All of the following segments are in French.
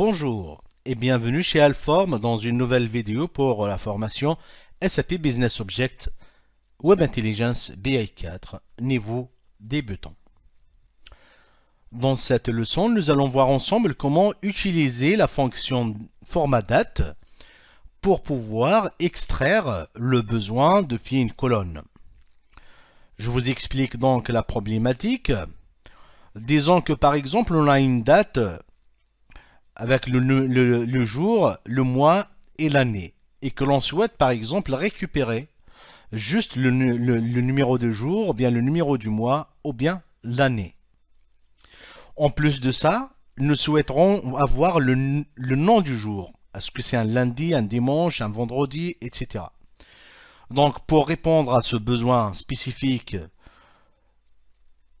Bonjour et bienvenue chez Alform dans une nouvelle vidéo pour la formation SAP Business Object Web Intelligence BI4 niveau débutant. Dans cette leçon, nous allons voir ensemble comment utiliser la fonction format-date pour pouvoir extraire le besoin depuis une colonne. Je vous explique donc la problématique. Disons que par exemple on a une date avec le jour, le mois et l'année, et que l'on souhaite par exemple récupérer juste le numéro de jour, ou bien le numéro du mois, ou bien l'année. En plus de ça, nous souhaiterons avoir le nom du jour. Est-ce que c'est un lundi, un dimanche, un vendredi, etc. Donc pour répondre à ce besoin spécifique,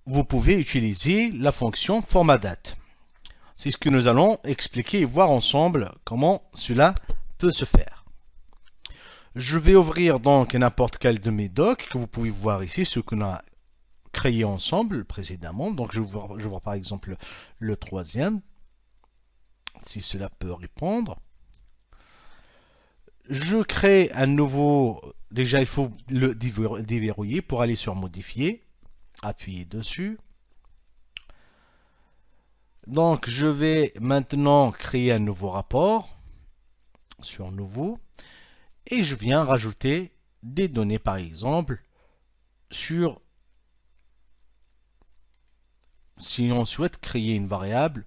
vous pouvez utiliser la fonction format-date. C'est ce que nous allons expliquer et voir ensemble comment cela peut se faire. Je vais ouvrir donc n'importe quel de mes docs que vous pouvez voir ici, ce qu'on a créé ensemble précédemment. Donc je vois par exemple le troisième, si cela peut répondre. Je crée un nouveau, déjà il faut le déverrouiller pour aller sur modifier, appuyer dessus. Donc je vais maintenant créer un nouveau rapport sur nouveau et je viens rajouter des données par exemple sur si on souhaite créer une variable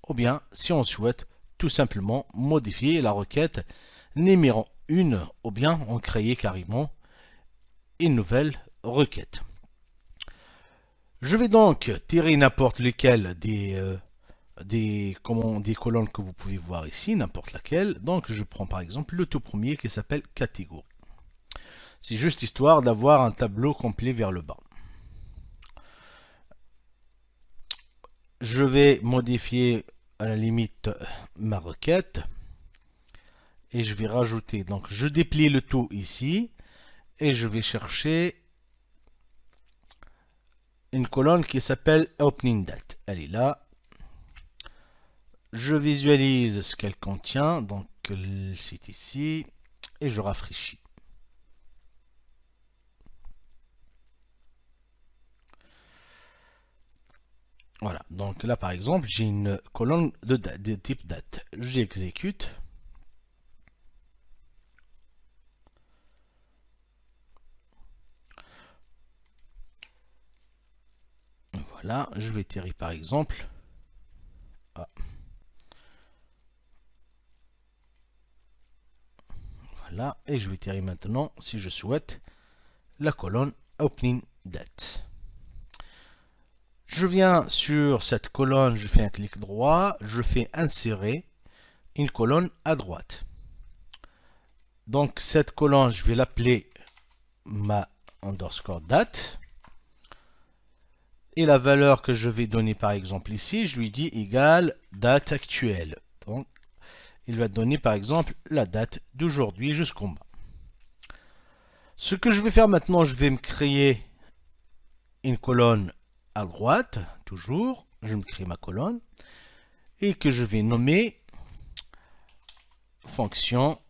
ou bien si on souhaite tout simplement modifier la requête numéro 1 ou bien on créer carrément une nouvelle requête. Je vais donc tirer n'importe lequel des colonnes que vous pouvez voir ici, n'importe laquelle. Donc je prends par exemple le tout premier qui s'appelle catégorie. C'est juste histoire d'avoir un tableau complet vers le bas. Je vais modifier à la limite ma requête et je vais rajouter, donc je déplie le tout ici et je vais chercher une colonne qui s'appelle opening date. Elle est là. Je visualise ce qu'elle contient, donc c'est ici, et je rafraîchis. Voilà, donc là par exemple, j'ai une colonne de type date. J'exécute. Voilà, je vais tirer par exemple. Ah. Là, et je vais tirer maintenant, si je souhaite, la colonne opening date. Je viens sur cette colonne, je fais un clic droit, je fais insérer une colonne à droite. Donc cette colonne, je vais l'appeler ma underscore date. Et la valeur que je vais donner par exemple ici, je lui dis égale date actuelle. Donc il va donner par exemple la date d'aujourd'hui jusqu'au bas. Ce que je vais faire maintenant, je vais me créer une colonne à droite, toujours. Je me crée ma colonne et que je vais nommer fonction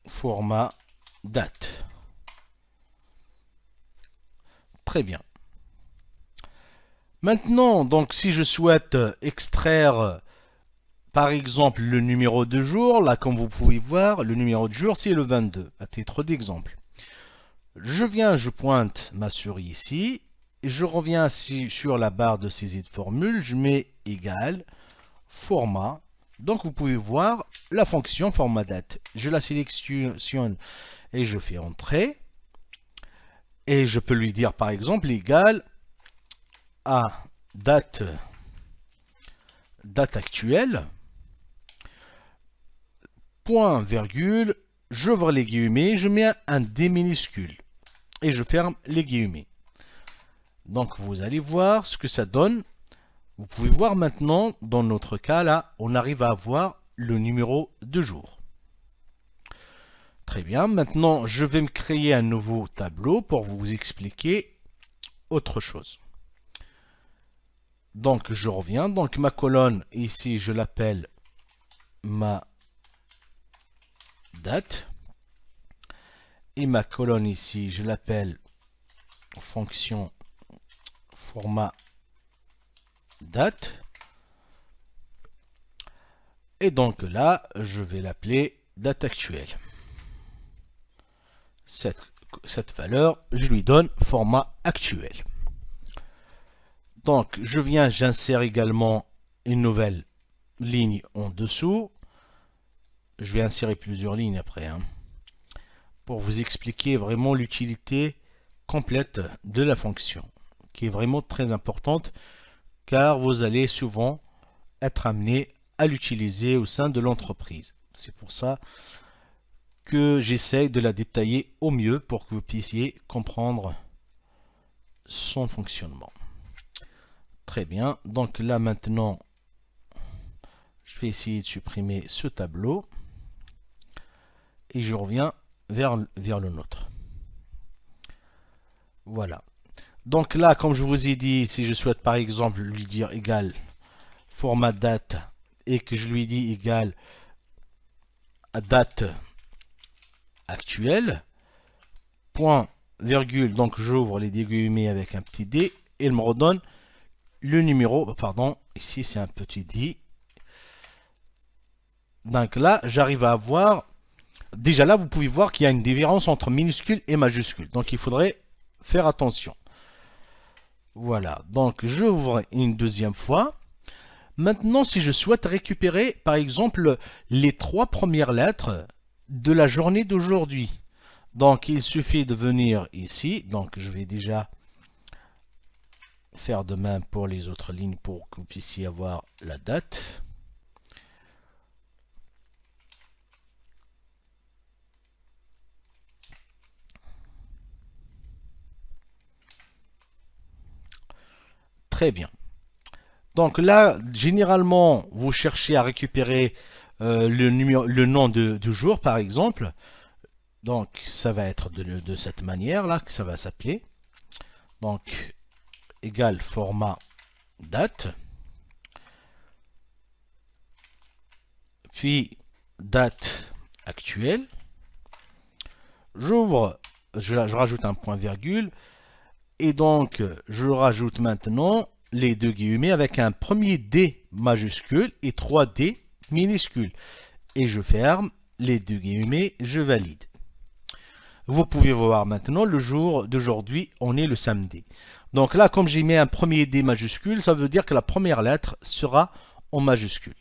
format date. Très bien. Maintenant, donc si je souhaite extraire par exemple, le numéro de jour, là comme vous pouvez voir, le numéro de jour c'est le 22, à titre d'exemple. Je viens, je pointe ma souris ici, et je reviens sur la barre de saisie de formule, je mets égal, format. Donc vous pouvez voir la fonction format date. Je la sélectionne et je fais entrer. Et je peux lui dire par exemple égal à date actuelle. Point, virgule, j'ouvre les guillemets, je mets un D minuscule et je ferme les guillemets. Donc vous allez voir ce que ça donne. Vous pouvez voir maintenant, dans notre cas là, on arrive à avoir le numéro de jour. Très bien, maintenant je vais me créer un nouveau tableau pour vous expliquer autre chose. Donc je reviens, donc ma colonne ici je l'appelle ma date. Et ma colonne ici, je l'appelle fonction format date. Et donc là, je vais l'appeler date actuelle. Cette valeur, je lui donne format actuel. Donc, j'insère également une nouvelle ligne en dessous. Je vais insérer plusieurs lignes après, pour vous expliquer vraiment l'utilité complète de la fonction, qui est vraiment très importante, car vous allez souvent être amené à l'utiliser au sein de l'entreprise. C'est pour ça que j'essaie de la détailler au mieux pour que vous puissiez comprendre son fonctionnement. Très bien, donc là maintenant, je vais essayer de supprimer ce tableau et je reviens vers le nôtre. Voilà. Donc là, comme je vous ai dit, si je souhaite par exemple lui dire égal format date et que je lui dis égal à date actuelle, point, virgule, donc j'ouvre les guillemets avec un petit d et il me redonne le numéro, pardon, ici c'est un petit d. Donc là, j'arrive à avoir, déjà là, vous pouvez voir qu'il y a une différence entre minuscule et majuscule. Donc il faudrait faire attention. Voilà, donc j'ouvre une deuxième fois. Maintenant, si je souhaite récupérer, par exemple, les 3 premières lettres de la journée d'aujourd'hui, donc il suffit de venir ici. Donc je vais déjà faire de même pour les autres lignes pour que vous puissiez avoir la date. Très bien. Donc là, généralement, vous cherchez à récupérer le nom du jour, par exemple. Donc, ça va être de cette manière-là que ça va s'appeler. Donc, égal format date. Puis, date actuelle. J'ouvre, je rajoute un point virgule. Et donc, je rajoute maintenant les 2 guillemets avec un premier D majuscule et 3 D minuscules. Et je ferme les 2 guillemets, je valide. Vous pouvez voir maintenant le jour d'aujourd'hui, on est le samedi. Donc là, comme j'ai mis un premier D majuscule, ça veut dire que la première lettre sera en majuscule.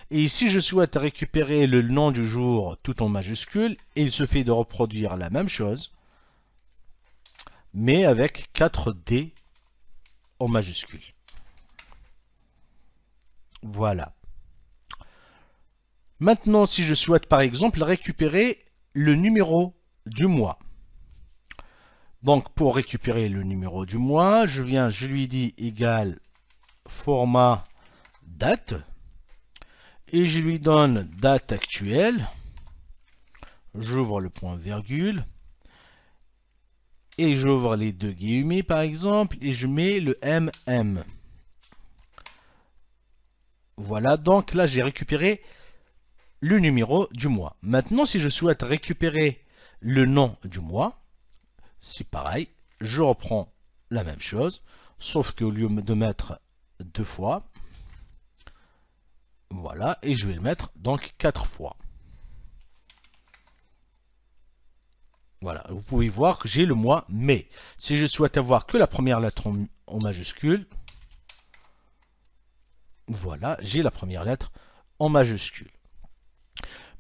Et ici, je souhaite récupérer le nom du jour tout en majuscule, et il suffit de reproduire la même chose, mais avec 4 D en majuscule. Voilà. Maintenant, si je souhaite par exemple récupérer le numéro du mois. Donc pour récupérer le numéro du mois, je lui dis égal format date et je lui donne date actuelle. J'ouvre le point virgule et j'ouvre les 2 guillemets par exemple et je mets le MM. Voilà, donc là j'ai récupéré le numéro du mois. Maintenant, si je souhaite récupérer le nom du mois, c'est pareil, je reprends la même chose, sauf qu'au lieu de mettre 2 fois, voilà, et je vais le mettre donc 4 fois. Voilà, vous pouvez voir que j'ai le mois mai. Si je souhaite avoir que la première lettre en majuscule, voilà, j'ai la première lettre en majuscule.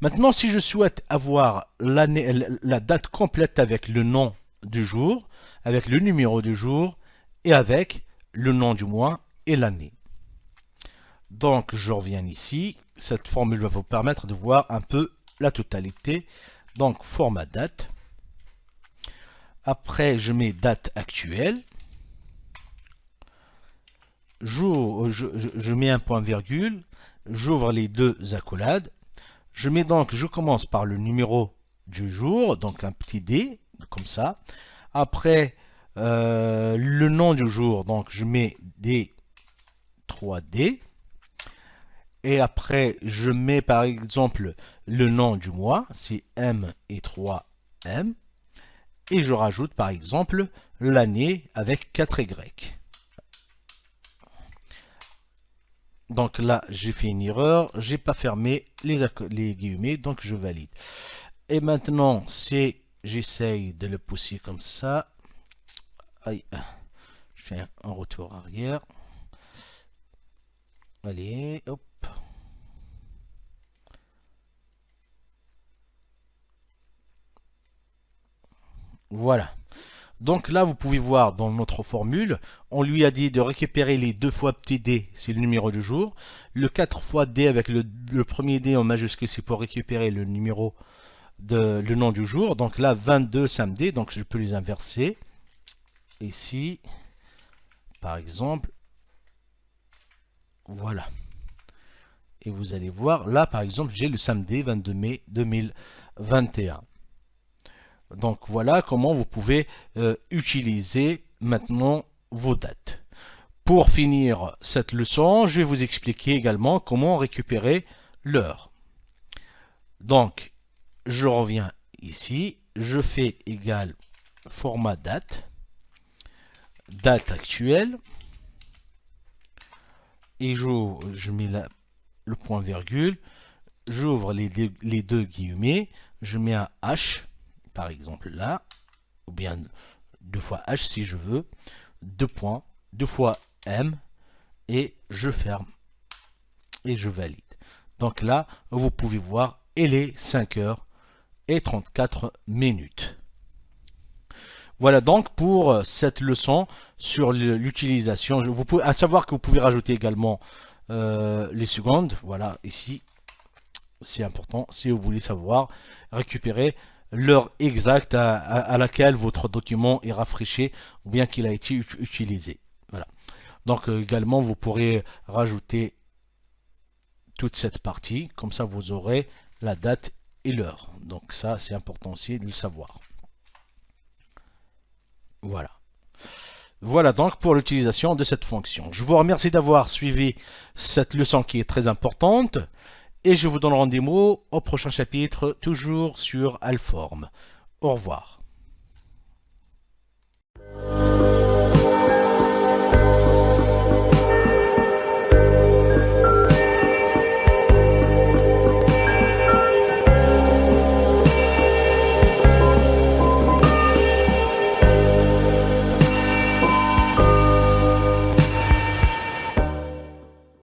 Maintenant, si je souhaite avoir la date complète avec le nom du jour, avec le numéro du jour et avec le nom du mois et l'année. Donc, je reviens ici. Cette formule va vous permettre de voir un peu la totalité. Donc, format date. Après, je mets date actuelle. Je mets un point virgule. J'ouvre les 2 accolades. Je commence par le numéro du jour, donc un petit D, comme ça. Après, le nom du jour, donc je mets D, 3D. et après je mets par exemple le nom du mois, c'est M et 3M, et je rajoute par exemple l'année avec 4Y. Donc là, j'ai fait une erreur, j'ai pas fermé les guillemets, donc je valide. Et maintenant, j'essaye de le pousser comme ça. Aïe, je fais un retour arrière. Allez, hop. Voilà. Donc là, vous pouvez voir dans notre formule, on lui a dit de récupérer les 2 fois petit d, c'est le numéro du jour. Le 4 fois d avec le premier d en majuscule, c'est pour récupérer le numéro le nom du jour. Donc là, 22 samedi, donc je peux les inverser. Ici, par exemple, voilà. Et vous allez voir, là par exemple, j'ai le samedi 22 mai 2021. Donc voilà comment vous pouvez utiliser maintenant vos dates. Pour finir cette leçon, je vais vous expliquer également comment récupérer l'heure. Donc, je reviens ici, je fais égal format date, date actuelle, et je mets le point virgule, j'ouvre les deux guillemets, je mets un H, par exemple là, ou bien 2 fois H si je veux, 2 points, 2 fois M, et je ferme, et je valide. Donc là, vous pouvez voir, il est 5h34. Voilà donc pour cette leçon sur l'utilisation. À savoir que vous pouvez rajouter également les secondes. Voilà, ici, c'est important si vous voulez savoir récupérer l'heure exacte à laquelle votre document est rafraîchi ou bien qu'il a été utilisé. Voilà. Donc également, vous pourrez rajouter toute cette partie. Comme ça, vous aurez la date et l'heure. Donc ça, c'est important aussi de le savoir. Voilà. Voilà donc pour l'utilisation de cette fonction. Je vous remercie d'avoir suivi cette leçon qui est très importante et je vous donne rendez-vous au prochain chapitre, toujours sur Alform. Au revoir.